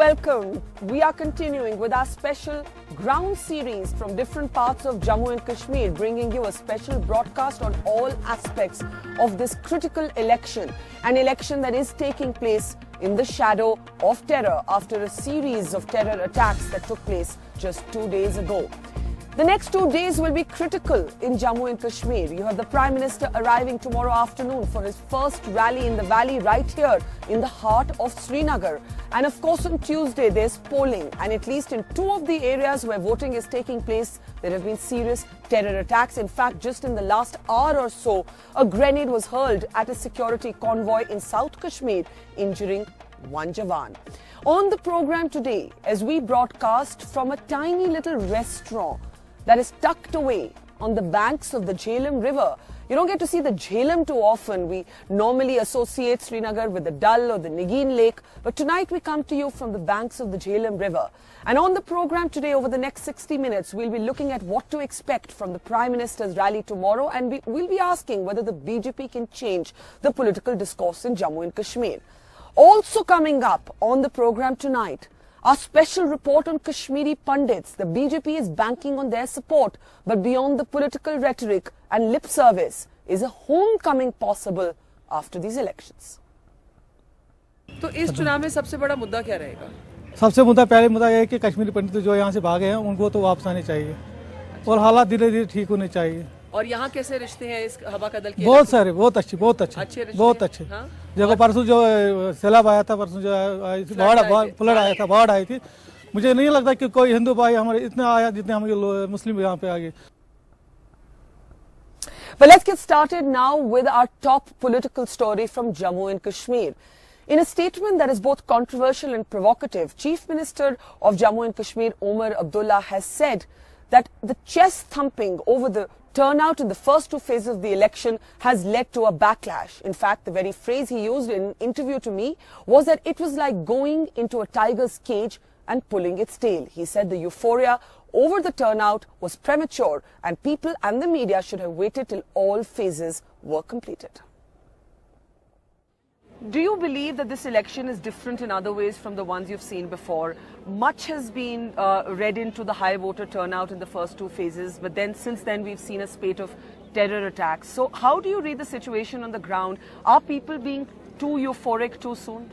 welcome. We are continuing with our special ground series from different parts of Jammu and Kashmir, bringing you a special broadcast on all aspects of this critical election, an election that is taking place in the shadow of terror after a series of terror attacks that took place just 2 days ago. The next 2 days will be critical in Jammu and Kashmir. You have the Prime Minister arriving tomorrow afternoon for his first rally in the valley right here in the heart of Srinagar. And of course on Tuesday there's polling, and at least in 2 of the areas where voting is taking place, there have been serious terror attacks. In fact, just in the last hour or so, a grenade was hurled at a security convoy in South Kashmir, injuring 1 Jawan. On the program today, as we broadcast from a tiny little restaurant that is tucked away on the banks of the Jhelum River. You don't get to see the Jhelum too often. We normally associate Srinagar with the Dal or the Nigin Lake, but tonight we come to you from the banks of the Jhelum River. And on the program today, over the next 60 minutes, we'll be looking at what to expect from the Prime Minister's rally tomorrow, and we'll be asking whether the BJP can change the political discourse in Jammu and Kashmir. Also coming up on the program tonight, our special report on Kashmiri Pundits. The BJP is banking on their support, but beyond the political rhetoric and lip service, is a homecoming possible after these elections? तो इस चुनाव में सबसे बड़ा मुद्दा क्या रहेगा? सबसे पहले मुद्दा यह है कि कश्मीरी पंडित जो यहाँ से भागे हैं उनको तो वापस आने चाहिए और हालात धीरे धीरे ठीक होने चाहिए। और यहाँ कैसे रिश्ते हैं इस हवा का दल के? बहुत सारे, बहुत अच्छे बहुत अच्छे। हाँ? जगह परसों जो सैलाब आया था, परसों जो फ्लड आया था, बाढ़ आई थी, मुझे नहीं लगता कि कोई हिंदू भाई हमारे इतना आया जितने हमारे मुस्लिम यहाँ पे आ गए। But let's get started now with our top political story from Jammu and Kashmir. In a statement that is both controversial and provocative, Chief Minister of Jammu and Kashmir, Omar Abdullah, has said that the chest thumping over the turnout in the first 2 phases of the election has led to a backlash. In fact, the very phrase he used in an interview to me was that it was like going into a tiger's cage and pulling its tail. He said the euphoria over the turnout was premature and people and the media should have waited till all phases were completed. Do you believe that this election is different in other ways from the ones you've seen before? Much has been read into the high voter turnout in the first 2 phases, but then since then we've seen a spate of terror attacks. So how do you read the situation on the ground? Are people being too euphoric too soon?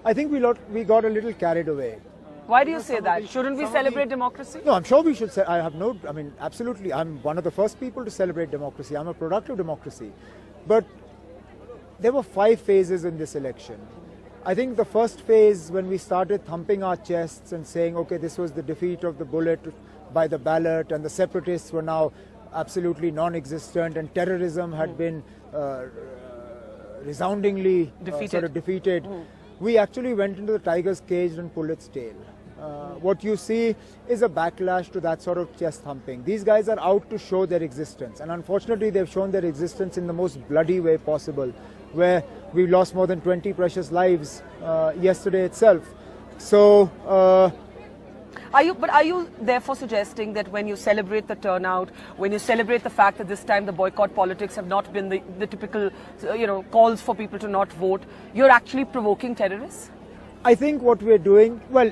I think we got a little carried away. Why do you say that? Shouldn't we celebrate democracy? No, I'm sure we should. Absolutely. I'm one of the first people to celebrate democracy. I'm a product of democracy. But there were 5 phases in this election. I think the first phase, when we started thumping our chests and saying, okay, this was the defeat of the bullet by the ballot and the separatists were now absolutely non-existent and terrorism had been resoundingly defeated. We actually went into the tiger's cage and pulled its tail. What you see is a backlash to that sort of chest thumping. These guys are out to show their existence, and unfortunately they've shown their existence in the most bloody way possible, where we lost more than 20 precious lives yesterday itself. So, are you therefore suggesting that when you celebrate the turnout, when you celebrate the fact that this time the boycott politics have not been the typical, calls for people to not vote, you're actually provoking terrorists? I think what we're doing, well,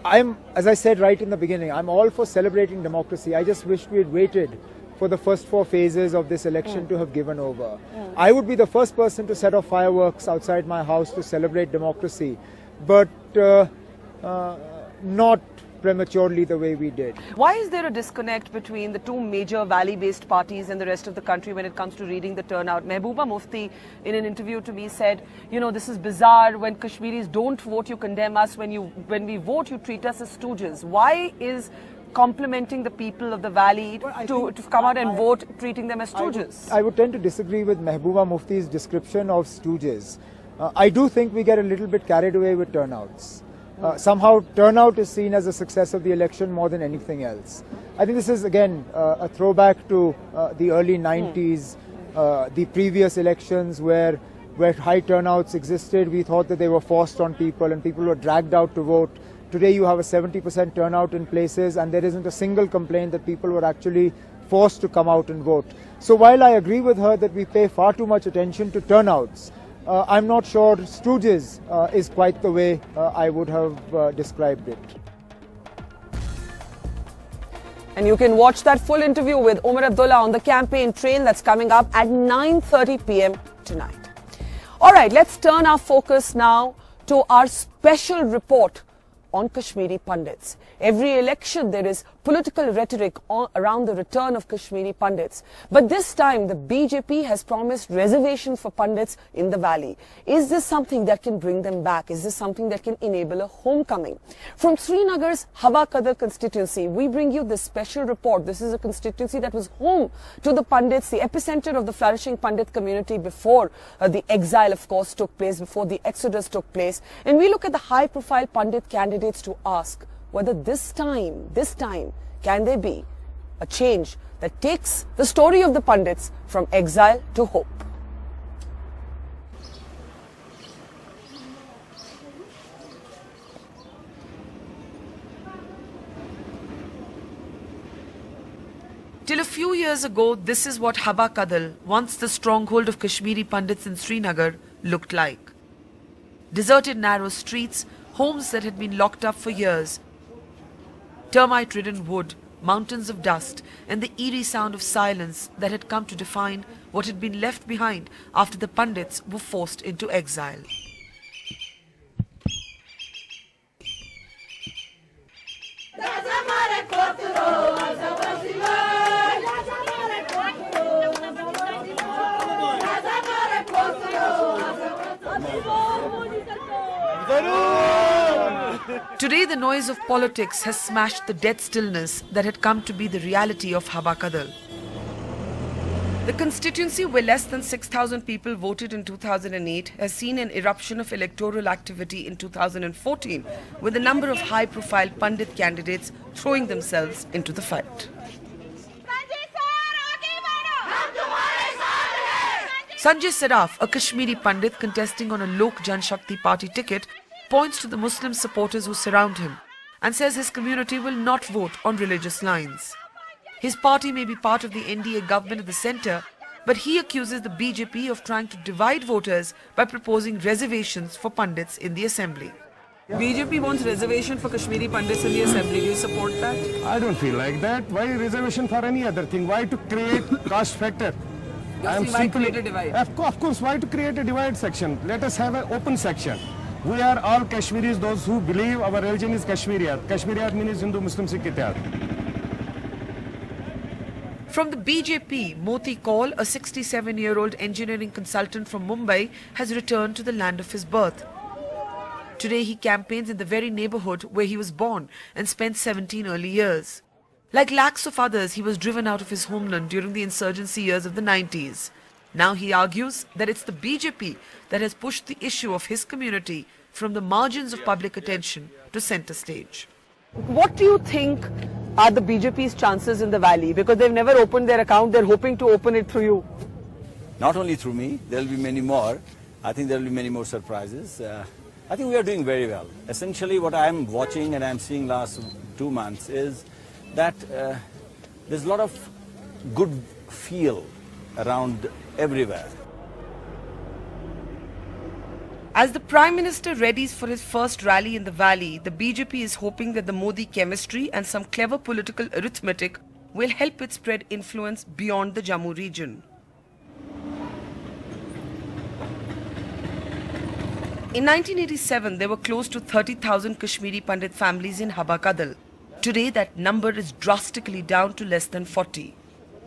as I said right in the beginning, I'm all for celebrating democracy. I just wished we had waited for the first 4 phases of this election to have given over. I would be the first person to set off fireworks outside my house to celebrate democracy, but not prematurely the way we did. Why is there a disconnect between the 2 major valley-based parties and the rest of the country when it comes to reading the turnout? Mehbooba Mufti, in an interview to me, said, this is bizarre. When Kashmiris don't vote, you condemn us. When we vote, you treat us as stooges. Why is complimenting the people of the valley to come out and vote, treating them as stooges? I would tend to disagree with Mehbooba Mufti's description of stooges. I do think we get a little bit carried away with turnouts. Somehow turnout is seen as a success of the election more than anything else. I think this is again a throwback to the early 90s, the previous elections where high turnouts existed. We thought that they were forced on people and people were dragged out to vote. Today you have a 70% turnout in places and there isn't a single complaint that people were actually forced to come out and vote. So while I agree with her that we pay far too much attention to turnouts, I'm not sure stooges is quite the way I would have described it. And you can watch that full interview with Omar Abdullah on the campaign trail that's coming up at 9:30 p.m. tonight. All right, let's turn our focus now to our special report on Kashmiri Pandits. Every election there is political rhetoric around the return of Kashmiri Pandits. But this time the BJP has promised reservations for Pandits in the valley. Is this something that can bring them back? Is this something that can enable a homecoming? From Srinagar's Hawa Kadal constituency, we bring you this special report. This is a constituency that was home to the Pandits, the epicenter of the flourishing Pandit community before the exile, of course, took place, before the exodus took place. And we look at the high-profile Pandit candidates to ask whether this time, can there be a change that takes the story of the Pandits from exile to hope? Till a few years ago, this is what Hawa Kadal, once the stronghold of Kashmiri Pandits in Srinagar, looked like. Deserted narrow streets, homes that had been locked up for years, termite-ridden wood, mountains of dust, and the eerie sound of silence that had come to define what had been left behind after the Pandits were forced into exile. Today, the noise of politics has smashed the dead stillness that had come to be the reality of Hawa Kadal. The constituency, where less than 6,000 people voted in 2008, has seen an eruption of electoral activity in 2014, with a number of high-profile Pandit candidates throwing themselves into the fight. Sanjay Saraf, a Kashmiri Pandit contesting on a Lok Janshakti Party ticket, points to the Muslim supporters who surround him and says his community will not vote on religious lines. His party may be part of the NDA government at the centre, but he accuses the BJP of trying to divide voters by proposing reservations for Pandits in the assembly. BJP wants reservation for Kashmiri Pandits in the assembly. Do you support that? I don't feel like that. Why reservation for any other thing? Why to create caste factor? Why create a divide? Of course, why to create a divide section? Let us have an open section. We are all Kashmiris, those who believe our religion is Kashmiriyat. Kashmiriyat means Hindu, Muslim, Sikh, Ittihad. From the BJP, Moti Kaul, a 67-year-old engineering consultant from Mumbai, has returned to the land of his birth. Today he campaigns in the very neighbourhood where he was born and spent 17 early years. Like lakhs of others, he was driven out of his homeland during the insurgency years of the 90s. Now he argues that it's the BJP that has pushed the issue of his community from the margins of public attention to centre stage. What do you think are the BJP's chances in the valley? Because they've never opened their account, they're hoping to open it through you. Not only through me, there will be many more. I think there will be many more surprises. I think we are doing very well. Essentially what I'm watching and I'm seeing last 2 months is that there's a lot of good feel around everywhere. As the Prime Minister readies for his first rally in the valley, the BJP is hoping that the Modi chemistry and some clever political arithmetic will help it spread influence beyond the Jammu region. In 1987, there were close to 30,000 Kashmiri Pandit families in Hawa Kadal. Today, that number is drastically down to less than 40.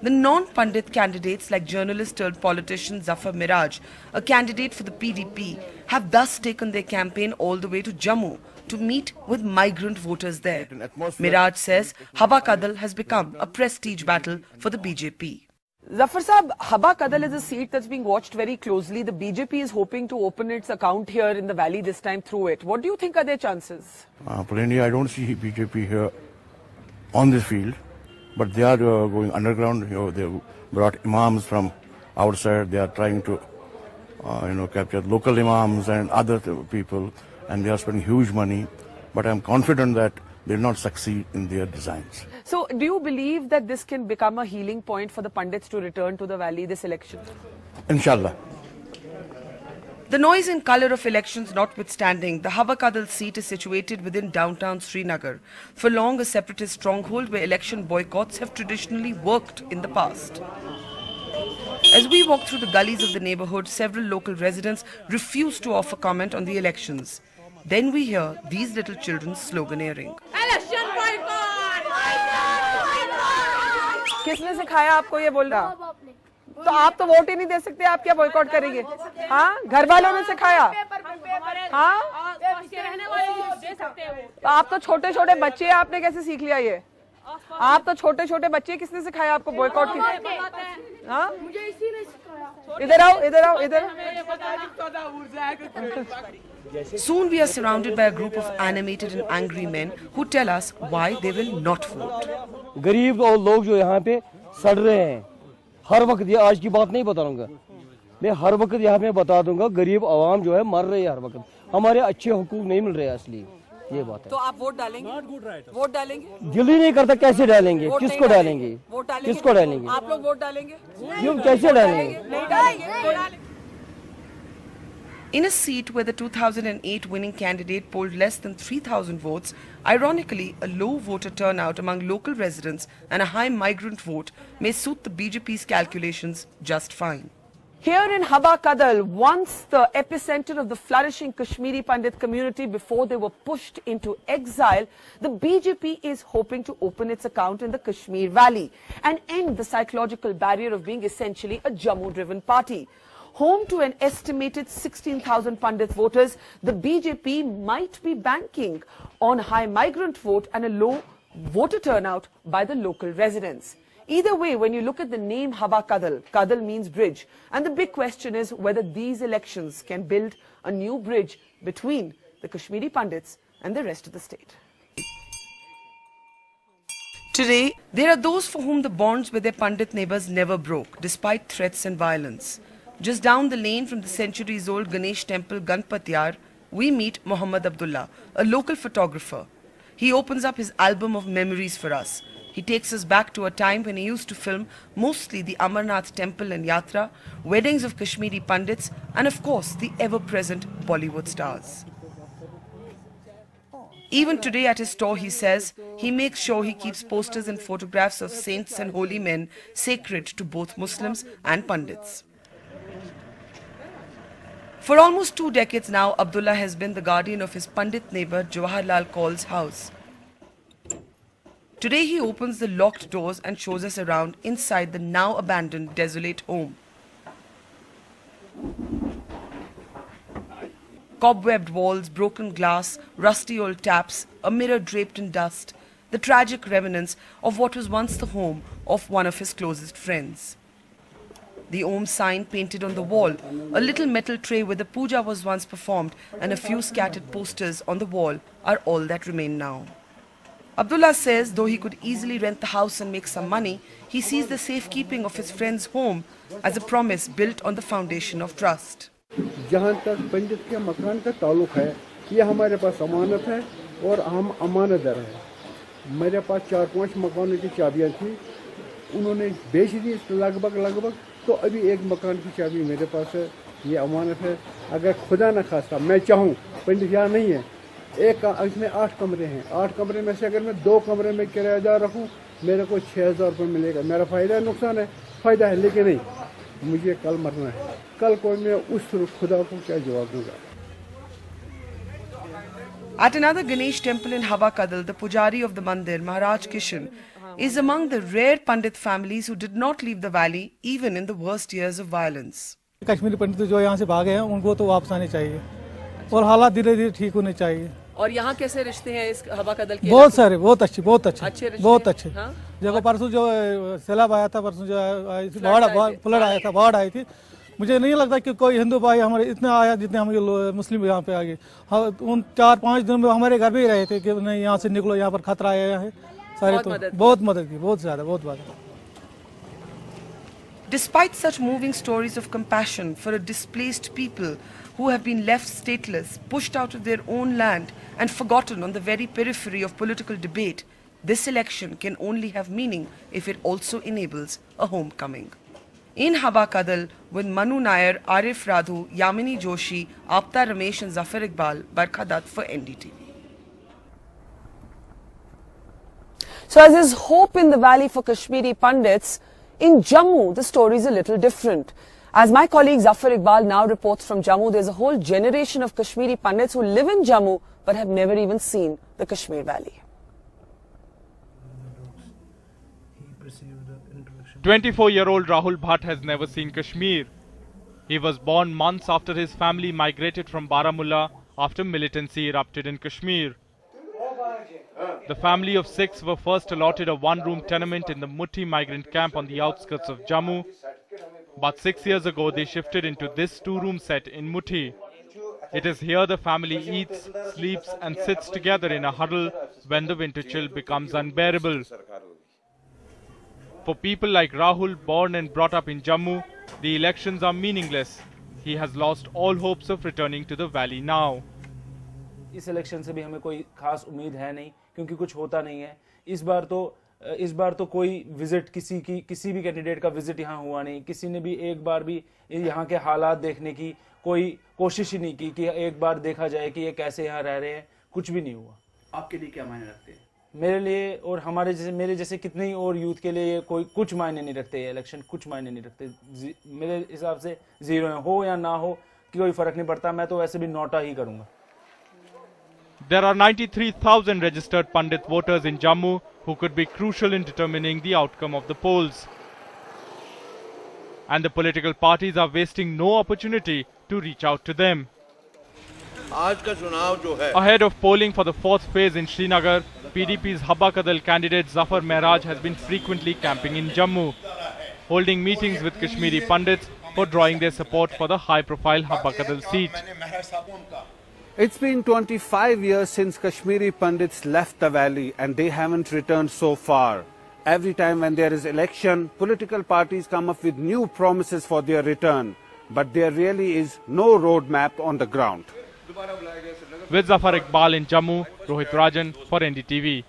The non-Pandit candidates like journalist-turned-politician Zafar Miraj, a candidate for the PDP, have thus taken their campaign all the way to Jammu to meet with migrant voters there. Miraj says Hawa Kadal has become a prestige battle for the BJP. Zafar Saab, Hawa Kadal is a seat that's being watched very closely. The BJP is hoping to open its account here in the valley this time through it. What do you think are their chances? Plainly, I don't see BJP here on this field. But they are going underground. They brought imams from outside. They are trying to, capture local imams and other people, and they are spending huge money. But I'm confident that they will not succeed in their designs. So, do you believe that this can become a healing point for the Pandits to return to the valley this election? Inshallah. The noise and colour of elections notwithstanding, the Hava Kadal seat is situated within downtown Srinagar, for long a separatist stronghold where election boycotts have traditionally worked in the past. As we walk through the gullies of the neighbourhood, several local residents refuse to offer comment on the elections. Then we hear these little children sloganeering. Election boycott! किसने सिखाया आपको ये बोलना? तो आप तो vote ही नहीं दे सकते, आप क्या बॉयकॉट करेंगे? हाँ, घर वालों ने सिखाया। हाँ, तो आप तो छोटे छोटे बच्चे, आपने कैसे सीख लिया ये? आप तो छोटे छोटे बच्चे, किसने सिखाया आपको बॉयकॉट की? हाँ, इधर आओ, इधर आओ, इधर। Soon we are surrounded by a group of animated and angry men who tell us why they will not vote. गरीब और लोग जो यहाँ पे सड़ रहे हैं, हर वक्त, ये आज की बात नहीं बताऊंगा, मैं हर वक्त यहाँ पे बता दूंगा, गरीब आवाम जो है मर रही है हर वक्त, हमारे अच्छे हुकूक नहीं मिल रहे हैं, असली ये बात है। तो आप वोट डालेंगे? वोट डालेंगे? दिल ही नहीं करता, कैसे डालेंगे? किसको डालेंगे? किसको डालेंगे? आप लोग वोट डालेंगे? क्यों, कैसे डालेंगे? नहीं डालेंगे। In a seat where the 2008 winning candidate polled less than 3,000 votes, ironically, a low voter turnout among local residents and a high migrant vote may suit the BJP's calculations just fine. Here in Hava Kadal, once the epicenter of the flourishing Kashmiri Pandit community before they were pushed into exile, the BJP is hoping to open its account in the Kashmir Valley and end the psychological barrier of being essentially a Jammu-driven party. Home to an estimated 16,000 Pandit voters, the BJP might be banking on high migrant vote and a low voter turnout by the local residents. Either way, when you look at the name Hava Kadal, Kadal means bridge. And the big question is whether these elections can build a new bridge between the Kashmiri Pandits and the rest of the state. Today, there are those for whom the bonds with their Pandit neighbours never broke, despite threats and violence. Just down the lane from the centuries-old Ganesh temple Ganpatiyar, we meet Muhammad Abdullah, a local photographer. He opens up his album of memories for us. He takes us back to a time when he used to film mostly the Amarnath temple and Yatra, weddings of Kashmiri Pandits, and of course the ever-present Bollywood stars. Even today at his store, he says, he makes sure he keeps posters and photographs of saints and holy men sacred to both Muslims and Pandits. For almost 2 decades now, Abdullah has been the guardian of his Pandit neighbour Jawaharlal Kaul's house. Today he opens the locked doors and shows us around inside the now abandoned desolate home. Cobwebbed walls, broken glass, rusty old taps, a mirror draped in dust, the tragic remnants of what was once the home of one of his closest friends. The Om sign painted on the wall, a little metal tray where the puja was once performed, and a few scattered posters on the wall are all that remain now. Abdullah says though he could easily rent the house and make some money, he sees the safekeeping of his friend's home as a promise built on the foundation of trust. जहाँ तक पंडित के मकान का ताल्लुक है, ये हमारे पास अमानत है और हम अमानतदार हैं। मेरे पास 4-5 मकानों की चाबियाँ थी, उन्होंने बेच दी लगभग, तो अभी एक मकान की चाबी मेरे पास है, ये अमानत है। अगर खुदा न खास्ता मैं चाहूँ, पंडित यहाँ नहीं है, इसमें 8 कमरे हैं, 8 कमरे में से अगर मैं 2 कमरे में किराएदार रखूँ, मेरे को 6,000 रुपये मिलेगा। मेरा फ़ायदा है, नुकसान है? फ़ायदा है, लेकिन नहीं, मुझे कल मरना है, कल को मैं उस खुदा को क्या जवाब दूंगा? At another Ganesh temple in Hava Kadal, the pujari of the mandir, Maharaj Kishan, is among the rare Pandit families who did not leave the valley even in the worst years of violence. Kashmiri पंडित जो यहाँ से भागे हैं, उनको तो वापस आने चाहिए और हालात धीरे-धीरे ठीक होने चाहिए। और यहाँ कैसे रिश्ते हैं इस हवा कदल के? बहुत सारे, बहुत अच्छे, बहुत अच्छे। हाँ? जब परसों जो सैलाब आया था, परसों जो फ्लड आया था, बाढ़ आई थी, मुझे नहीं लगता कि कोई हिंदू भाई हमारे इतने आया जितने हम मुस्लिम यहाँ पे आ गए। उन 4-5 दिन में हमारे घर में ही रहे थे कि नहीं यहाँ से निकलो, यहाँ पर खतरा आया है। सारे तो बहुत मदद की, बहुत ज़्यादा, बहुत बात। Despite such moving stories of compassion for a displaced people who have been left stateless, pushed out of their own land and forgotten on the very periphery of political debate, this election can only have meaning if it also enables a homecoming. In Haba Kadal with Manu Nair, Arif Radhu, Yamini Joshi, Apta Ramesh and Zafar Iqbal, Barkha Dutt for NDTV. So as there's hope in the valley for Kashmiri Pandits, in Jammu the story is a little different. As my colleague Zafar Iqbal now reports from Jammu, there's a whole generation of Kashmiri Pandits who live in Jammu but have never even seen the Kashmir Valley. 24-year-old Rahul Bhatt has never seen Kashmir. He was born months after his family migrated from Baramulla after militancy erupted in Kashmir. The family of 6 were first allotted a one-room tenement in the Muthi migrant camp on the outskirts of Jammu. But 6 years ago, they shifted into this 2-room set in Muthi. It is here the family eats, sleeps and sits together in a huddle when the winter chill becomes unbearable. For people like Rahul, born and brought up in Jammu, the elections are meaningless. He has lost all hopes of returning to the valley now. इस election से भी हमें कोई खास उम्मीद है नहीं, क्योंकि कुछ होता नहीं है. इस बार तो कोई विजिट किसी भी कैंडिडेट का विजिट यहाँ हुआ नहीं. किसी ने भी एक बार भी यहाँ के हालात देखने की कोई कोशिश ही नहीं की कि एक बार देखा जाए कि ये कैसे यहाँ रह रहे हैं. कुछ भी नहीं हुआ. आपके लिए क्या मायने रखते हैं? मेरे लिए और मेरे जैसे कितने ही और यूथ के लिए कोई कुछ मायने नहीं रखते. ये इलेक्शन कुछ मायने नहीं रखते. मेरे हिसाब से जीरो हो या ना हो कि कोई फर्क नहीं पड़ता. मैं तो वैसे भी नोटा ही करूंगा. There are 93,000 registered Pandit voters in Jammu who could be crucial in determining the outcome of the polls. And the political parties are wasting no opportunity to reach out to them. Ahead of polling for the 4th phase in Srinagar, PDP's Haba Kadal candidate Zafar Mehraj has been frequently camping in Jammu, holding meetings with Kashmiri Pandits for drawing their support for the high-profile Haba Kadal seat. It's been 25 years since Kashmiri Pandits left the valley and they haven't returned so far. Every time when there is election, political parties come up with new promises for their return, but there really is no roadmap on the ground. With Zafar Iqbal in Jammu, Rohit Rajan for NDTV.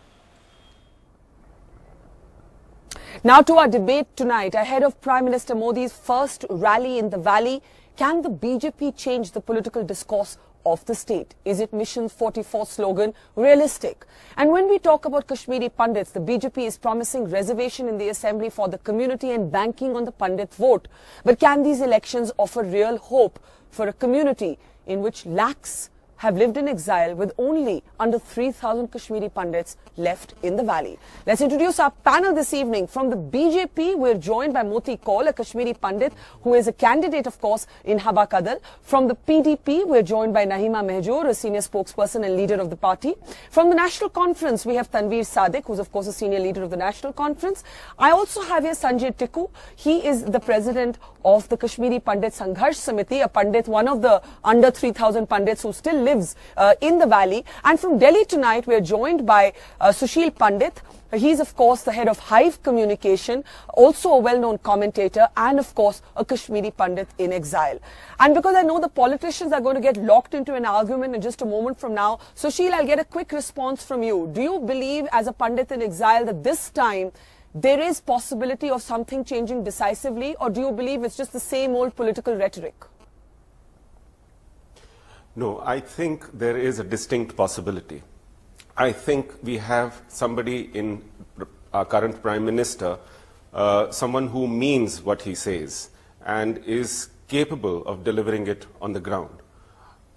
Now to our debate tonight. Ahead of Prime Minister Modi's first rally in the valley, can the BJP change the political discourse of the state? Is it Mission 44 slogan realistic? And when we talk about Kashmiri Pandits, the BJP is promising reservation in the assembly for the community and banking on the Pandit vote. But can these elections offer real hope for a community in which lakhs have lived in exile with only under 3,000 Kashmiri Pandits left in the valley? Let's introduce our panel this evening. From the BJP, we're joined by Moti Kaul, a Kashmiri Pandit who is a candidate, of course, in Haba Kadal. From the PDP, we're joined by Nahima Mehjoor, a senior spokesperson and leader of the party. From the National Conference, we have Tanveer Sadiq, who's, of course, a senior leader of the National Conference. I also have here Sanjay Tikku. He is the president of the Kashmiri Pandit Sangharsh Samiti, a Pandit, one of the under 3,000 Pandits who still lives in the valley. And from Delhi tonight, we are joined by Sushil Pandit. He's, of course, the head of Hive Communication, also a well-known commentator, and, of course, a Kashmiri Pandit in exile. And because I know the politicians are going to get locked into an argument in just a moment from now, Sushil, I'll get a quick response from you. Do you believe, as a Pandit in exile, that this time there is possibility of something changing decisively, or do you believe it's just the same old political rhetoric? No, I think there is a distinct possibility. I think we have somebody in our current Prime Minister, someone who means what he says and is capable of delivering it on the ground.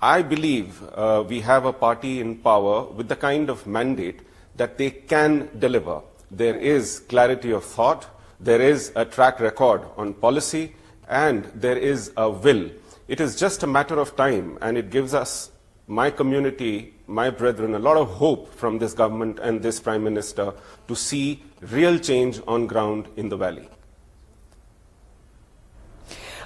I believe we have a party in power with the kind of mandate that they can deliver. There is clarity of thought, there is a track record on policy, and there is a will. It is just a matter of time, and it gives us, my community, my brethren, a lot of hope from this government and this Prime Minister to see real change on ground in the valley.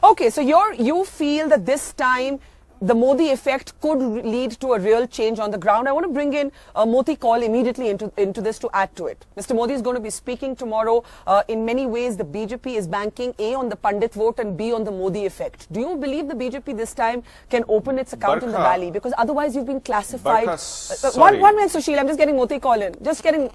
Okay, so you feel that this time the Modi effect could lead to a real change on the ground. I want to bring in Moti Kaul immediately into this to add to it. Mr. Modi is going to be speaking tomorrow. In many ways, the BJP is banking A on the Pandit vote and B on the Modi effect. Do you believe the BJP this time can open its account in the valley? Because otherwise you've been classified... One minute, Sushil, I'm just getting Moti Kaul in. Just getting...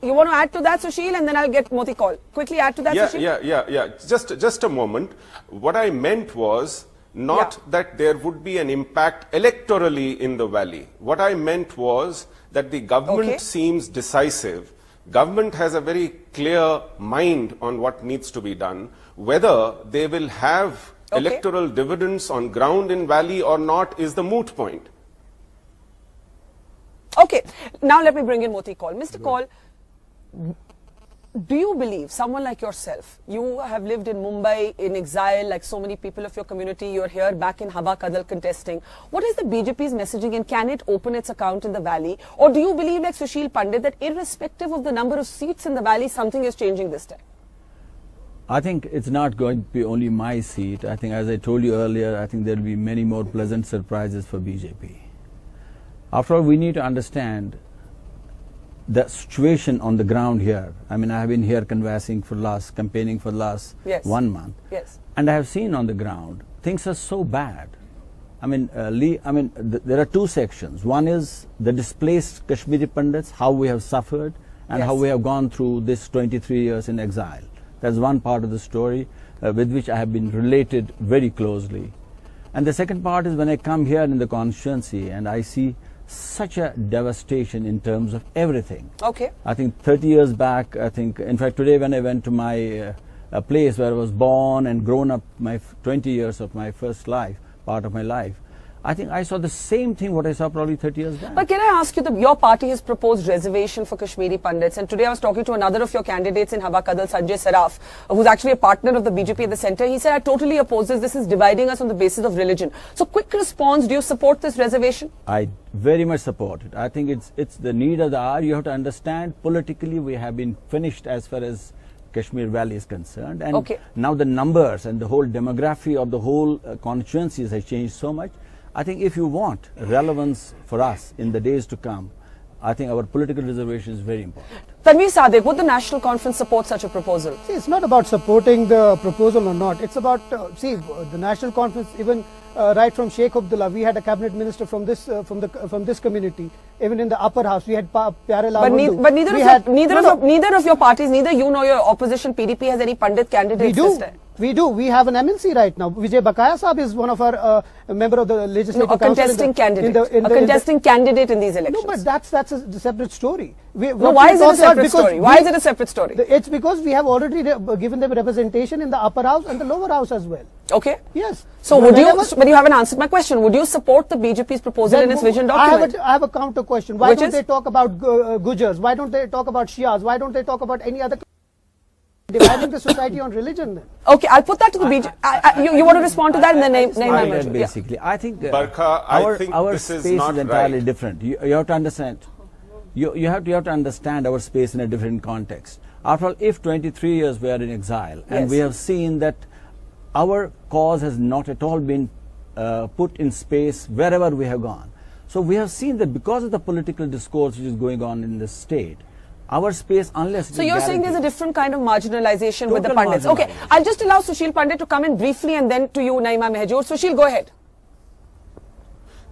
You want to add to that, Sushil, and then I'll get Moti Kaul. Quickly add to that, Sushil. Yeah. Just a moment. What I meant was not that there would be an impact electorally in the valley. What I meant was that the government seems decisive. Government has a very clear mind on what needs to be done. Whether they will have electoral dividends on ground in valley or not is the moot point. Okay, now let me bring in Moti Kaul. Mr. Kaul, do you believe, someone like yourself, you have lived in Mumbai in exile like so many people of your community, you're here back in Hava Kadal contesting. What is the BJP's messaging and can it open its account in the valley? Or do you believe like Sushil Pandit that irrespective of the number of seats in the valley, something is changing this time? I think it's not going to be only my seat. I think as I told you earlier, I think there will be many more pleasant surprises for BJP. After all, we need to understand the situation on the ground here. I mean, I have been here campaigning for the last 1 month. Yes. And I have seen on the ground, things are so bad. I mean, there are two sections. One is the displaced Kashmiri Pandits, how we have suffered and how we have gone through this 23 years in exile. That's one part of the story with which I have been related very closely. And the second part is when I come here in the constituency and I see such a devastation in terms of everything. Okay. I think 30 years back, in fact today when I went to my place where I was born and grown up, my 20 years of my first life, part of my life, I think I saw the same thing what I saw probably 30 years back. But can I ask you, your party has proposed reservation for Kashmiri Pandits, and today I was talking to another of your candidates in Hava Kadal, Sanjay Saraf, who's actually a partner of the BJP at the centre. He said, I totally oppose this. This is dividing us on the basis of religion. So quick response, do you support this reservation? I very much support it. I think it's the need of the hour. You have to understand politically we have been finished as far as Kashmir Valley is concerned. And now the numbers and the whole demography of the whole constituencies has changed so much. I think if you want relevance for us in the days to come, I think our political reservation is very important. Tanveer Sadiq, would the National Conference support such a proposal? See, it's not about supporting the proposal or not. It's about, the National Conference, even right from Sheikh Abdullah, we had a cabinet minister from this community. Even in the upper house, we had Pyare Lal Bundu. But neither of your parties, neither you nor your opposition PDP has any Pandit candidates this time. We do. We have an MNC right now. Vijay Bakaya Sahab is one of our member of the legislative council. A contesting candidate in these elections. No, but that's a separate story. Why is it a separate story? Why is it a separate story? It's because we have already given them representation in the upper house and the lower house as well. Okay. Yes. So but you haven't answered my question. Would you support the BJP's proposal in its vision document? I have a counter question. Why don't they talk about Gujars? Why don't they talk about Shias? Why don't they talk about any other dividing the society on religion then? Okay, I'll put that to the BJP. You want to respond to that and then name basically. I think Barkha, our this space is not entirely right. different. You have to understand. You have to understand our space in a different context. After all, if 23 years we are in exile and we have seen that our cause has not at all been put in space wherever we have gone. So we have seen that because of the political discourse which is going on in the state, our space, unless so you're saying there's a different kind of marginalization with the Pandits. Okay, I'll just allow Sushil Pandit to come in briefly and then to you, Naima Mehjoor. Sushil, go ahead.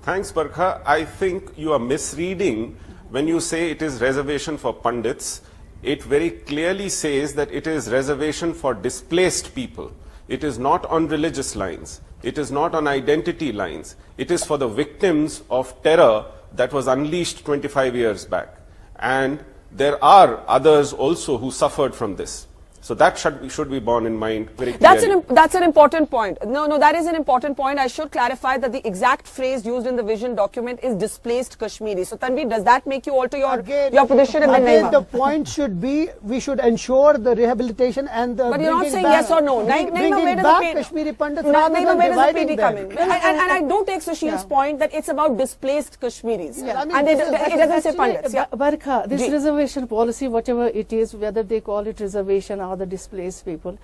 Thanks, Barkha. I think you are misreading when you say it is reservation for Pandits. It very clearly says that it is reservation for displaced people. It is not on religious lines. It is not on identity lines. It is for the victims of terror that was unleashed 25 years back. And there are others also who suffered from this. So that should be borne in mind very clearly. That's an important point. No, that is an important point. I should clarify that the exact phrase used in the vision document is displaced Kashmiri. So Tanveer, does that make you alter your position? And then the point should be we should ensure the rehabilitation and the but you're not saying yes or no. Bringing back Kashmiri Pandits. Where does the PD come in? And I do take Sushil's point that it's about displaced Kashmiris. Yeah, and it doesn't say Pandits. Yeah. Barkha, this reservation policy, whatever it is, whether they call it reservation or the displaced people,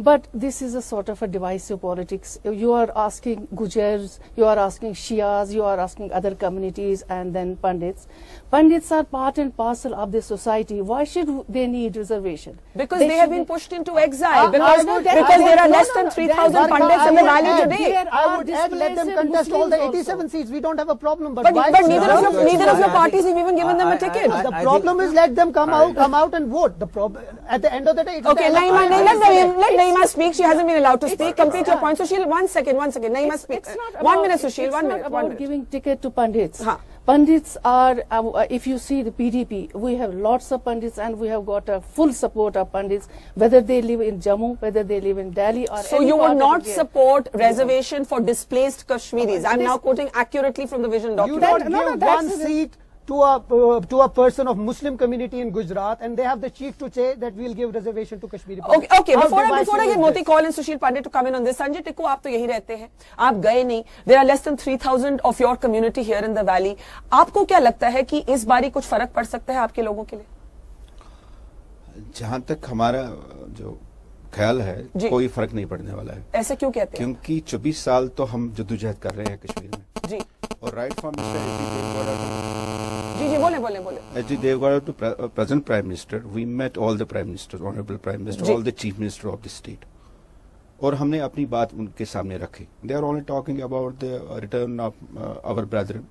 But this is a sort of a divisive politics. You are asking Gujars, you are asking Shias, you are asking other communities, and then Pandits. Pandits are part and parcel of the society. Why should they need reservation? Because they have been pushed into exile. Because there are less than 3,000 Pandits in the valley today. I would add, let them contest all the 87 seats. We don't have a problem. But neither of your parties have even given them a ticket. The problem is let them come out and vote. The problem at the end of the day. Okay, let Naima speak. She hasn't been allowed to speak. Complete your point. Sushil, one second. Naima, speak. 1 minute, Sushil. 1 minute. It's not about giving ticket to Pandits. Pandits are, if you see the PDP, we have lots of Pandits and we have got a full support of Pandits, whether they live in Jammu, whether they live in Delhi or So you would not support reservation for displaced Kashmiris. I'm now quoting accurately from the vision document. You don't give one seat to a person of Muslim community in Gujarat, and they have the cheek to say that we'll give reservation to Kashmiri people. Okay. Before I get Moti Kaul and Sushil Pandit to come in on this, Sanjay Tikku, आप तो यही रहते हैं, आप गए नहीं. There are less than 3,000 of your community here in the valley. आपको क्या लगता है कि इस बारी कुछ फर्क पड़ सकता है आपके लोगों के लिए? जहाँ तक हमारा जो ख्याल है, कोई फर्क नहीं पड़ने वाला है. ऐसे क्यों कहते हैं? क्योंकि 24 साल तो हम जद्दोजहद कर रहे हैं कश्मीर में. जी. और राइट फ्रॉम जी बोले. As Devgowda to present Prime Minister, we met all the Prime Ministers, Honorable Prime Minister, all the Chief Minister of the state. और हमने अपनी बात उनके सामने रखी. They are only talking about the return of our brethren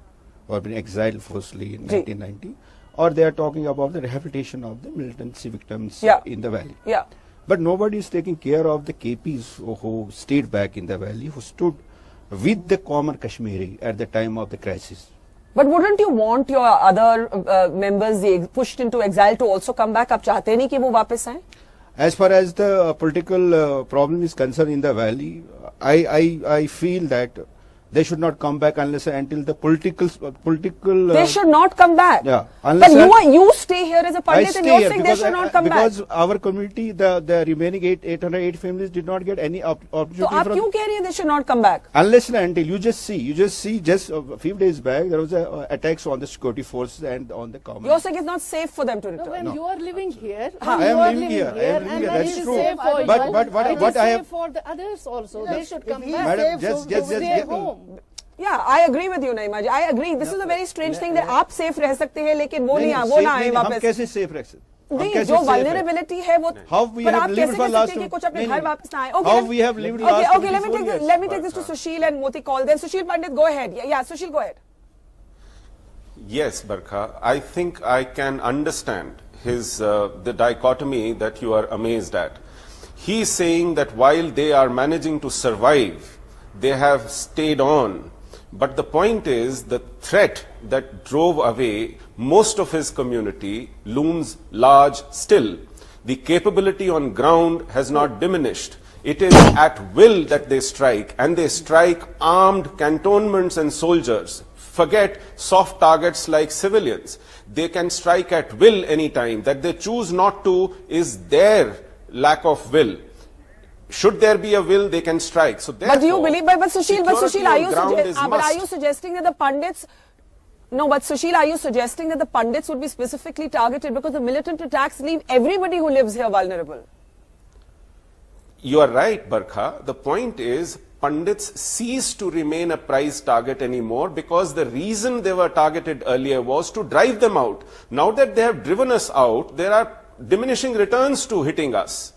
who have been exiled forcibly in 1990, or they are talking about the rehabilitation of the militancy victims in the valley. Yeah. But nobody is taking care of the KPs who stayed back in the valley, who stood with the common Kashmiri at the time of the crisis. But wouldn't you want your other members pushed into exile to also come back? आप चाहते नहीं कि वो वापस आएं? As far as the political problem is concerned in the valley, I feel that they should not come back unless until the political. They should not come back. Yeah. But you stay here as a Pandit and you're saying they should not come back. Because our community, the remaining 808 families did not get any opportunity. So आप क्यों कह रही हैं they should not come back? Unless and until you just see just a few days back there was attacks on the security forces and on the common. You're saying it's not safe for them to return. No, when you are living here, I am living here. That's true. But what I have for the others also, they should come back. Madam, just home. Yeah, I agree with you, Naima ji. I agree. This is a very strange thing that आप safe रह सकते हैं, लेकिन वो ना आए वापस. हम कैसे safe रह सकते? नहीं, जो vulnerability है वो. How we have lived for last. कि कुछ अपने घर वापस ना आए. How we have lived last. Okay, let me take this to Sushil and Moti Kaul. Then Sushil Pandit, go ahead. Yeah, Sushil, go ahead. Yes, Barkha. I think I can understand the dichotomy that you are amazed at. He is saying that while they are managing to survive, they have stayed on. But the point is, the threat that drove away most of his community looms large still. The capability on ground has not diminished. It is at will that they strike, and they strike armed cantonments and soldiers. Forget soft targets like civilians. They can strike at will anytime. That they choose not to is their lack of will. Should there be a will, they can strike. So but do you believe? But Sushil, are you suggesting that the Pandits? No, but Sushil, are you suggesting that the Pandits would be specifically targeted because the militant attacks leave everybody who lives here vulnerable? You are right, Barkha. The point is, Pandits cease to remain a prize target anymore because the reason they were targeted earlier was to drive them out. Now that they have driven us out, there are diminishing returns to hitting us.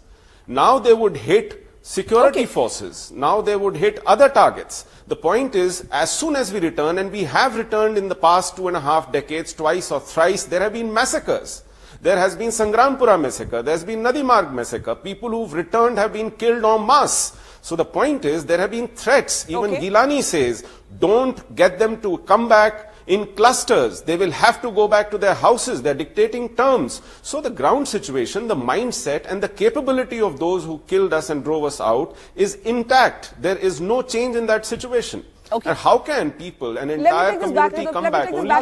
Now they would hit security forces. Now they would hit other targets. The point is, as soon as we return, and we have returned in the past 2.5 decades, twice or thrice, there have been massacres. There has been Sangrampura massacre. There has been Nadi Marg massacre. People who've returned have been killed en masse. So the point is, there have been threats. Even Gilani says, don't get them to come back in clusters. They will have to go back to their houses. They're dictating terms. So the ground situation, the mindset and the capability of those who killed us and drove us out is intact. There is no change in that situation. And how can people, an entire community come back only to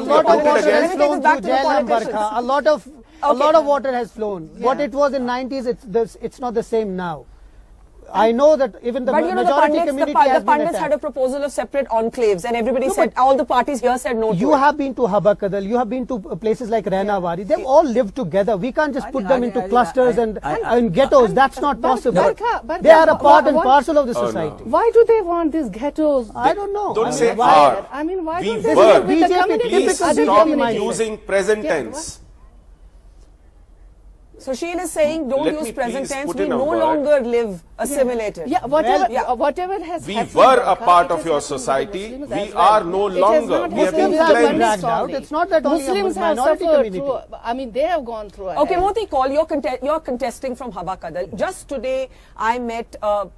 A lot of water has flown. What it was in 90s, it's not the same now. I know that even the majority community has the Pandits had a proposal of separate enclaves, and everybody said, all the parties here said no to it. You have been to Habakadal, you have been to places like Rainawari. They've all lived together. We can't just put them into clusters and ghettos. That's not possible. They are a part and parcel of the society. Why do they want these ghettos? I don't know. Don't say are. I mean, why don't they live with the BJP, community? please stop using present tense. Sushil is saying don't use present tense. We no longer live assimilated. Yeah, whatever has we happened. We were a part of your society. We are no longer. We have been dragged out. It's not that only Muslims have suffered through. I mean, they have gone through. Okay, Moti Kaul, you're contesting from Habakadal. Just today, I met a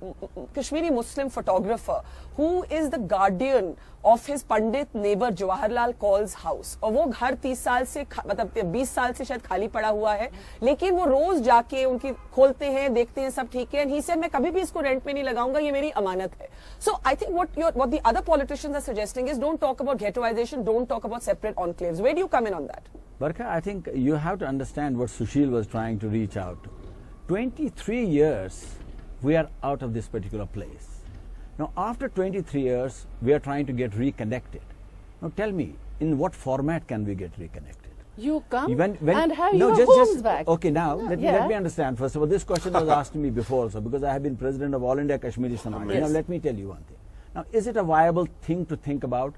Kashmiri Muslim photographer who is the guardian of his Pandit neighbour Jawaharlal calls house, और वो घर 30 साल से मतलब 20 साल से शायद खाली पड़ा हुआ है, लेकिन वो रोज जाके उनकी खोलते हैं, देखते हैं सब ठीक है, एंड ही सेड मैं कभी भी इसको रेंट पे नहीं लगाऊंगा, ये मेरी अमानत है. So I think what the other politicians are suggesting is don't talk about ghettoization, don't talk about separate enclaves. Where do you come in on that? Barkha, I think you have to understand what Sushil was trying to reach out to. 23 years we are out of this particular place. Now, after 23 years, we are trying to get reconnected. Now, tell me, in what format can we get reconnected? You come and have your homes back. Okay, now, let me understand. First of all, this question was asked to me before also, because I have been president of All India Kashmiri Samaj. Now, let me tell you one thing. Now, is it a viable thing to think about?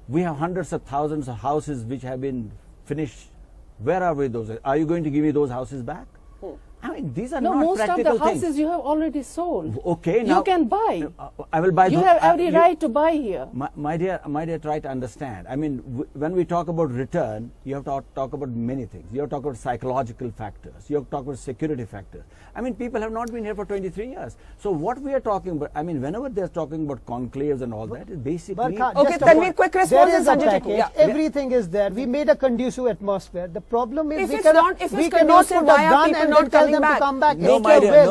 We have hundreds of thousands of houses which have been finished. Where are we those? Are you going to give me those houses back? I mean, these are not most practical of the houses things. You have already sold. Okay, now you can buy. I will buy. You have every right to buy here. My dear, try to understand. I mean, when we talk about return, you have to talk about many things. You have to talk about psychological factors. You have to talk about security factors. I mean, people have not been here for 23 years. So what we are talking about, I mean, whenever they are talking about conclaves and all that, is basically. Okay, Tanveer, quick response. There is a package. Everything is there. We made a conducive atmosphere. The problem is we cannot put a gun and then tell them to come back. No, my dear.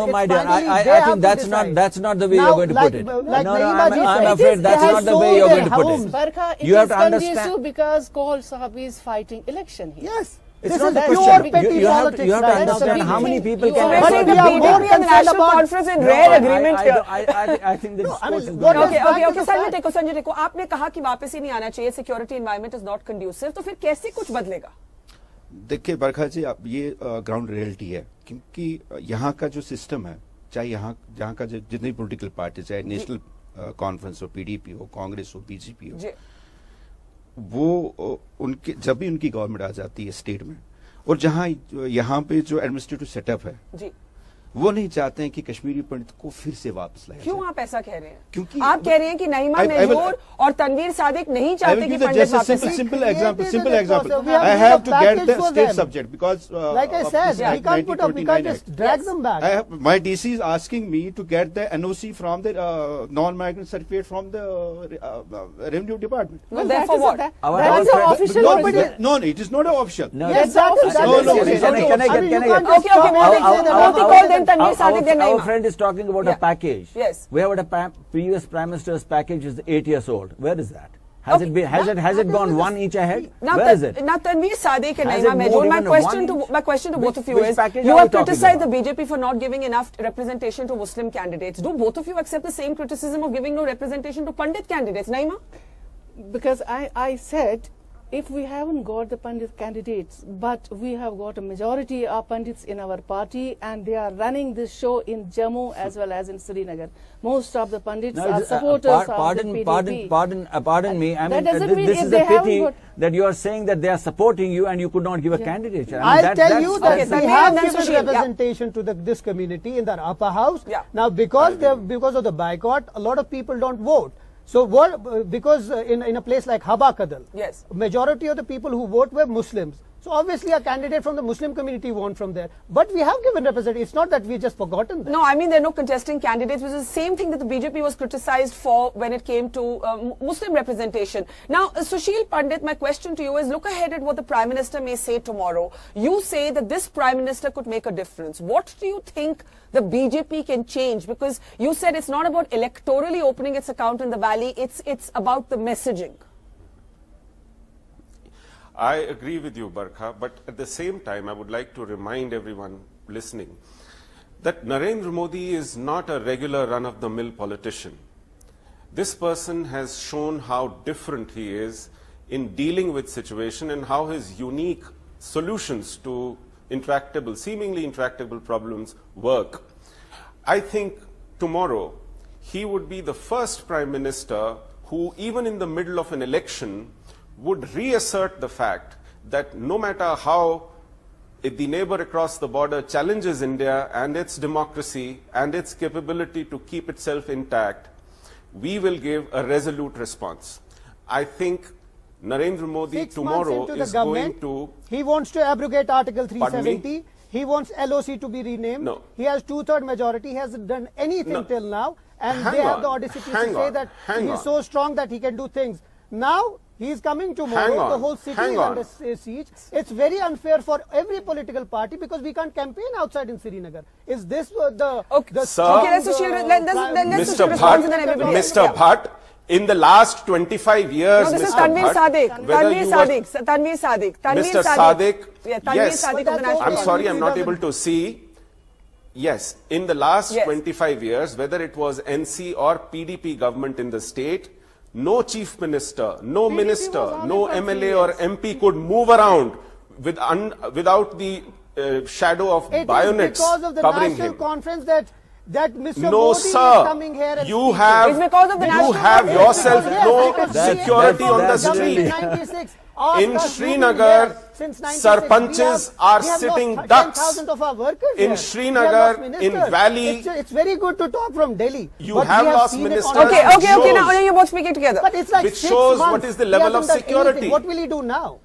I think that's not the way you're going to put it. I'm afraid that's not the way you're going to put it. Barkha, you have to understand because Kaul Sahab is fighting election here. Yes. It's not a question. You have to understand how many people can afford the BJP and the National Conference in rare agreement here. I think this is going Okay, Sanjay Teko, आपने कहा कि वापस ही नहीं आना चाहिए, security environment is not conducive, तो फिर कैसे कुछ बदलेगा? देखिए बरखा जी, अब ये ग्राउंड रियलिटी है, क्योंकि यहाँ का जो सिस्टम है, चाहे यहाँ का जितनी पॉलिटिकल पार्टी, चाहे नेशनल कॉन्फ्रेंस हो, पीडीपी हो, कांग्रेस हो, बीजेपी हो, वो उनके जब भी उनकी गवर्नमेंट आ जाती है स्टेट में, और जहाँ यहाँ पे जो एडमिनिस्ट्रेटिव सेटअप है वो नहीं चाहते हैं कि कश्मीरी पंडित को फिर से वापस लाया। क्यों आप ऐसा कह रहे हैं? क्योंकि आप कह रहे हैं कि नईमा मेजूर और तनवीर सादिक नहीं चाहते कि पंडित वापस आए। Simple example. I have to get the state subject because like I said, we can't just drag them back. My DC is asking me to get the NOC from the non-migrant certificate from the revenue department. Well, therefore what? That is official. No, it is not official. Yes, Okay. Our friend is talking about a package. Yes. We have a previous Prime Minister's package is 8 years old. Where is that? Has it gone one inch ahead? Where is it? Now, Tanveer Sadiq and Naima Mejoor, my question to both of you is, you have criticized the BJP for not giving enough representation to Muslim candidates. Do both of you accept the same criticism of giving no representation to Pandit candidates? Naima? Because I said, if we haven't got the Pandit candidates, but we have got a majority of Pandits in our party and they are running this show in Jammu as well as in Srinagar. Most of the Pandits are supporters of the PDP. Pardon me. I mean, this is a pity that you are saying that they are supporting you and you could not give a candidature. I'll tell you that we have given representation to this community in the upper house. Now, because of the boycott, a lot of people don't vote. So what, because in a place like Habakadal, majority of the people who vote were Muslims. So obviously a candidate from the Muslim community won from there. But we have given representation. It's not that we just forgotten that. No, I mean there are no contesting candidates, which is the same thing that the BJP was criticized for when it came to Muslim representation. Now, Sushil Pandit, my question to you is, look ahead at what the Prime Minister may say tomorrow. You say that this Prime Minister could make a difference. What do you think the BJP can change? Because you said it's not about electorally opening its account in the valley, it's about the messaging. I agree with you, Barkha, but at the same time, I would like to remind everyone listening that Narendra Modi is not a regular run-of-the-mill politician. This person has shown how different he is in dealing with situation and how his unique solutions to intractable, seemingly intractable problems work. I think tomorrow he would be the first Prime Minister who, even in the middle of an election, would reassert the fact that no matter how the neighbor across the border challenges India and its democracy and its capability to keep itself intact, we will give a resolute response. I think Narendra Modi tomorrow is going to... He wants to abrogate Article 370. He wants LOC to be renamed. No. He has two-third majority. He hasn't done anything till now. And they have the audacity to say that he is so strong that he can do things. Now, he is coming tomorrow. The whole city is under siege. It's very unfair for every political party because we can't campaign outside in Srinagar. Is this the... Mr. Bhatt, in the last 25 years, no, this is Tanveer Sadiq. Mr. Sadiq, yes, I'm sorry, I'm not able to see. Yes, in the last 25 years, whether it was NC or PDP government in the state, no chief minister, no minister, no MLA or MP could move around without the shadow of bayonets covering him. It is because of the national conference that Mr. No, Modi sir. is coming here and you have yourself no security on the street. In Srinagar, sarpanches are sitting ducks. In Srinagar, in Valley. It's very good to talk from Delhi. You have lost ministers. Okay, now you're both speaking together. But it's like which shows what is the level of security. What will he do now?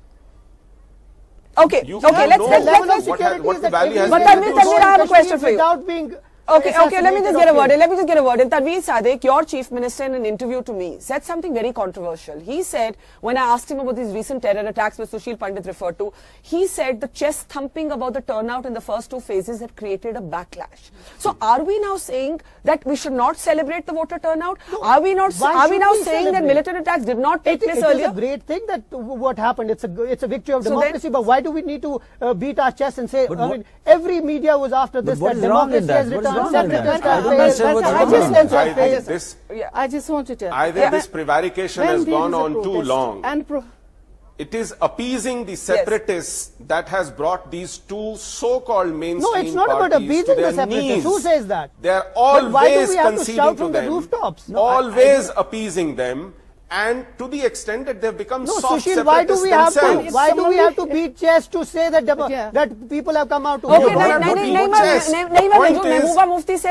Okay, let's level of security is that but Tanveer, I have a question for you. Without being Okay, let me just get a word in. Tanveer Sadiq, your chief minister, in an interview to me, said something very controversial. He said, when I asked him about these recent terror attacks which Sushil Pandit referred to, he said the chest thumping about the turnout in the first two phases had created a backlash. So are we now saying that we should not celebrate the voter turnout? No, are we now saying that militant attacks did not take place earlier? It's a great thing that what happened. It's a victory of democracy. But why do we need to beat our chest and say, I mean, every media was after this, that democracy has returned. I just want to tell. Either this prevarication has gone on too long. It is appeasing the separatists that has brought these two so-called mainstream parties. No, it's not about appeasing the separatists. Who says that? They are always conceding to them, always appeasing them. And to the extent that they've become soft Sushil, separatists themselves. why do we have to beat chest to say that that people have come out to vote?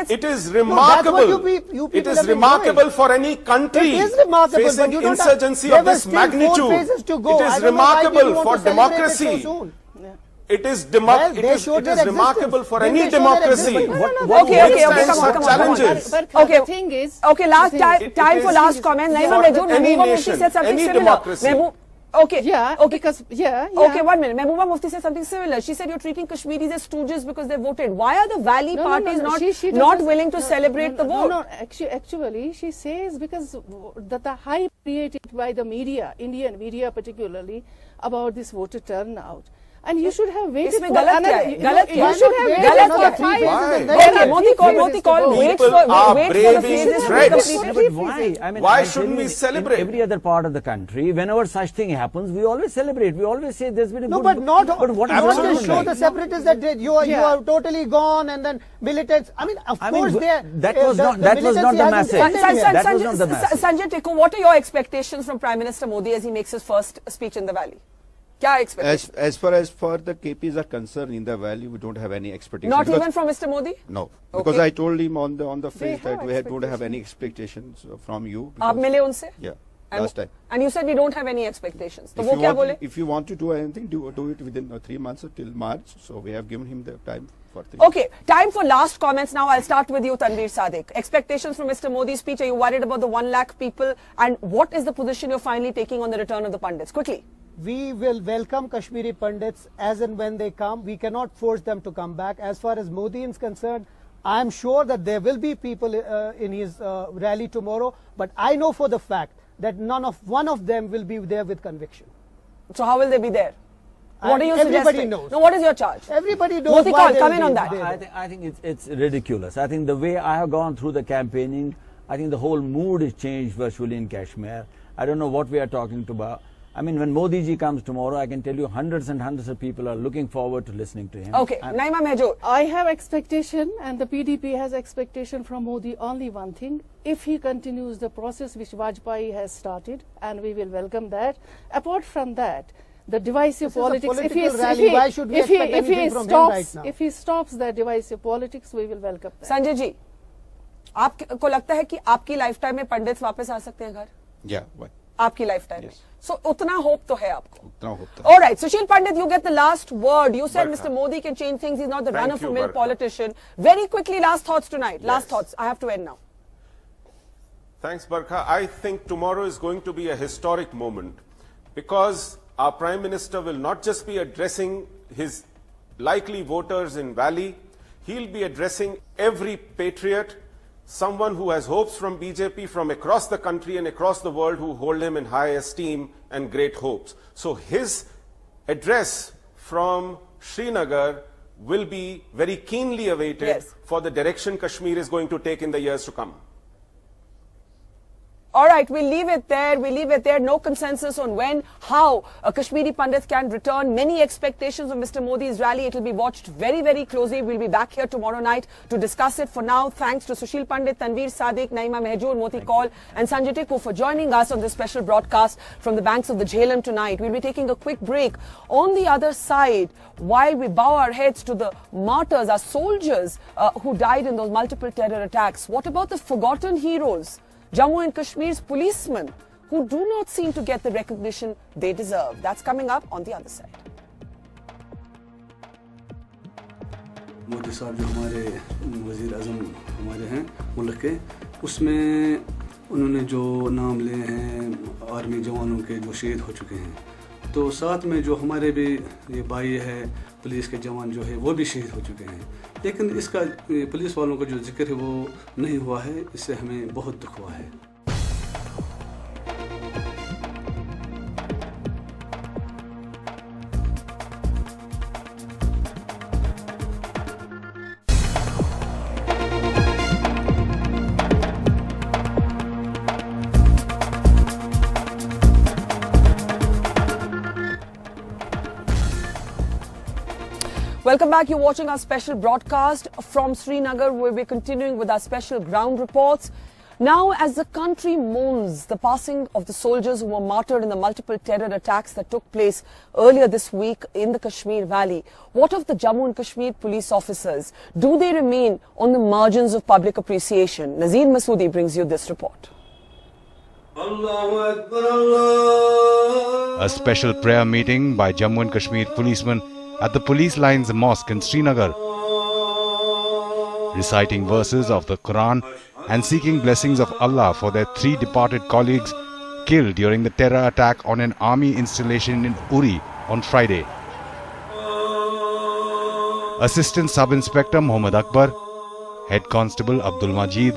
It is remarkable. It is remarkable for any country facing insurgency of this magnitude. It is remarkable for democracy. It is remarkable for any democracy. Challenges. Okay, thing is, last time for last comment. Any nation, any democracy. Okay. Because 1 minute. Mehbooba Mufti said something similar. She said you're treating Kashmiris as stooges because they voted. Why are the Valley parties not willing to celebrate the vote? No, actually, she says because the hype created by the media, Indian media particularly, about this voter turnout. And you should have waited for another. You should have waited for 5 Modi call wait for the phases to be completed. Why? I mean, why shouldn't we celebrate? Every other part of the country, whenever such thing happens, we always celebrate. We always say there's been a good... But what just show the separatists that you are totally gone and then militants. I mean, of course, that was not the message. That was not the message. Sanjay Tikku, what are your expectations from Prime Minister Modi as he makes his first speech in the Valley? As far as for the KPs are concerned in the Valley, we don't have any expectations. Not even from Mr. Modi? No, because I told him on the face that we don't have any expectations from you. Aap mile unse? Yeah, last time. And you said we don't have any expectations. So if you want to do anything, do it within 3 months till March. So we have given him the time for 3 months. Okay, time for last comments now. I'll start with you, Tanveer Sadiq. Expectations from Mr. Modi's speech. Are you worried about the 1 lakh people? And what is the position you're finally taking on the return of the Pandits? Quickly. We will welcome Kashmiri Pandits as and when they come. We cannot force them to come back. As far as Modi is concerned, I am sure that there will be people in his rally tomorrow. But I know for the fact that one of them will be there with conviction. So how will they be there? What are you Everybody suggesting? knows. No, what is your charge? Everybody knows Moti why Kaul, they come will in on be that. there. I think it's ridiculous. I think the way I have gone through the campaigning, I think the whole mood is changed virtually in Kashmir. I don't know what we are talking about. I mean, when Modi ji comes tomorrow, I can tell you hundreds and hundreds of people are looking forward to listening to him. Okay, Naima Mehjoor. I have expectation, and the PDP has expectation from Modi. Only one thing: if he continues the process which Vajpayee has started, and we will welcome that. Apart from that, the divisive politics. Why should we expect anything from him right now? If he stops the divisive politics, we will welcome that. Sanjay ji, आपको लगता है कि आपकी life time में पंडित वापस आ सकते हैं घर? Yeah. आपकी लाइफ टाइम में. So उतना hope तो है आपको. उतना hope तो. All right, Sushil Pandit, you get the last word. You said Mr. Modi can change things. He's not the run-of-the-mill politician. Very quickly, last thoughts tonight. Last thoughts. I have to end now. Thanks, Barkha. I think tomorrow is going to be a historic moment because our Prime Minister will not just be addressing his likely voters in Valley, he'll be addressing every patriot, someone who has hopes from BJP from across the country and across the world who hold him in high esteem and great hopes. So his address from Srinagar will be very keenly awaited for the direction Kashmir is going to take in the years to come. All right, we'll leave it there. We'll leave it there. No consensus on when, how Kashmiri Pandits can return. Many expectations of Mr. Modi's rally. It will be watched very, very closely. We'll be back here tomorrow night to discuss it. For now, thanks to Sushil Pandit, Tanveer Sadiq, Naima Mehjoor, Moti Kaul and Sanjay Tikku for joining us on this special broadcast from the banks of the Jhelum tonight. We'll be taking a quick break. On the other side, while we bow our heads to the martyrs, our soldiers who died in those multiple terror attacks, what about the forgotten heroes? Jammu and Kashmir's policemen who do not seem to get the recognition they deserve. That's coming up on the other side. Modi साहब जो हमारे वज़ीर आज़म हमारे हैं मुल्क के, उसमें उन्होंने जो नाम लिए हैं आर्मी जवानों के जो शहीद हो चुके हैं, तो साथ में जो हमारे भी ये भाई है पुलिस के जवान जो है वो भी शहीद हो चुके हैं, लेकिन इसका पुलिस वालों का जो जिक्र है वो नहीं हुआ है. इससे हमें बहुत दुख हुआ है. Welcome back. You're watching our special broadcast from Srinagar. We'll be continuing with our special ground reports. Now, as the country mourns the passing of the soldiers who were martyred in the multiple terror attacks that took place earlier this week in the Kashmir Valley, what of the Jammu and Kashmir police officers? Do they remain on the margins of public appreciation? Nazir Masoodi brings you this report. A special prayer meeting by Jammu and Kashmir policemen at the Police Lines Mosque in Srinagar, reciting verses of the Quran and seeking blessings of Allah for their 3 departed colleagues killed during the terror attack on an army installation in Uri on Friday. Assistant Sub-Inspector Mohammad Akbar, Head Constable Abdul Majid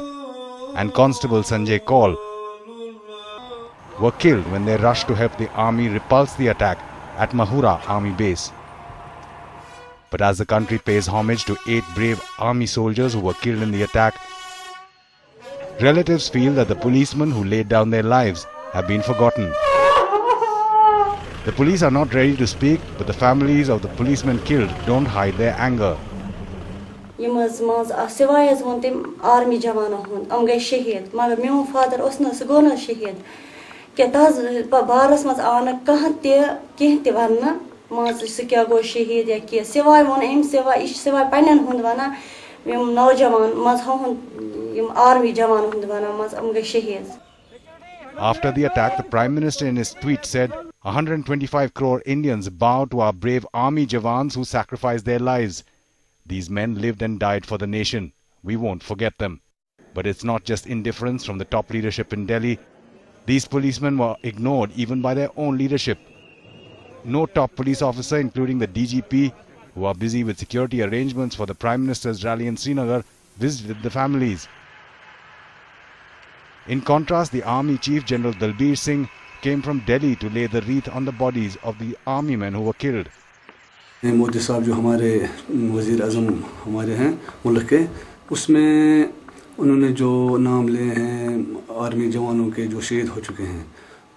and Constable Sanjay Kaul were killed when they rushed to help the army repulse the attack at Mahura Army Base. But as the country pays homage to 8 brave army soldiers who were killed in the attack, relatives feel that the policemen who laid down their lives have been forgotten. The police are not ready to speak, but the families of the policemen killed don't hide their anger. Army जवानों हम गए शहीद मगर main father go न शहीद क्या बारस मज आव न कह वन मज सह क्या गो शहीद या कह सिवाय वो अम सिवाय सिवाय पन्न हुंद वन नौजवान मज हम आर्मी जवान हुंद वन मज हम गए शहीद. After the attack, the Prime Minister in his tweet said, 125 crore Indians bow to our brave army jawans who sacrificed their lives. These men lived and died for the nation. We won't forget them. But it's not just indifference from the top leadership in Delhi. These policemen were ignored even by their own leadership. No top police officer, including the DGP, who are busy with security arrangements for the Prime Minister's rally in Srinagar, visited the families. In contrast, the Army Chief General Dalbir Singh came from Delhi to lay the wreath on the bodies of the army men who were killed. Modi साहब जो हमारे वज़ीर आज़म हमारे हैं मुल्क के, उसमें उन्होंने जो नाम लिए हैं आर्मी जवानों के जो शहीद हो चुके हैं,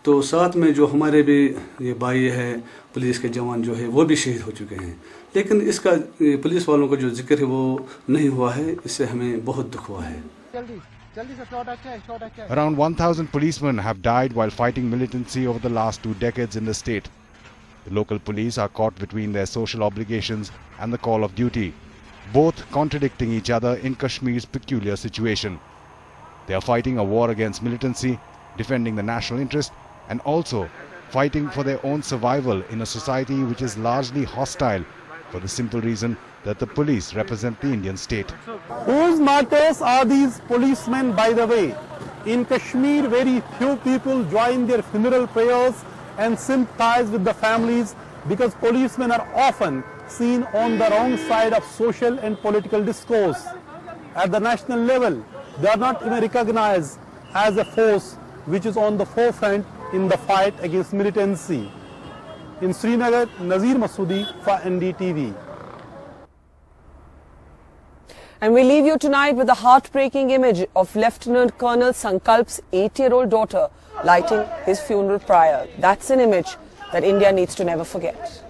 तो साथ में जो हमारे भी ये भाई है पुलिस के जवान जो है वो भी शहीद हो चुके हैं, लेकिन इसका पुलिस वालों का जो जिक्र है वो नहीं हुआ है, इससे हमें बहुत दुख हुआ है। Around 1,000 policemen have died while fighting militancy over the last 2 decades in the state. The local police are caught between their social obligations and the call of duty, both contradicting each other in Kashmir's peculiar situation. They are fighting a war against militancy, defending the national interest, and also fighting for their own survival in a society which is largely hostile for the simple reason that the police represent the Indian state. Whose martyrs are these policemen, by the way? In Kashmir, very few people join their funeral prayers and sympathize with the families because policemen are often seen on the wrong side of social and political discourse. At the national level, they are not even recognized as a force which is on the forefront in the fight against militancy. In Srinagar, Nazir Masoodi for NDTV. And we leave you tonight with a heartbreaking image of Lieutenant Colonel Sankalp's 8-year-old daughter lighting his funeral pyre. That's an image that India needs to never forget.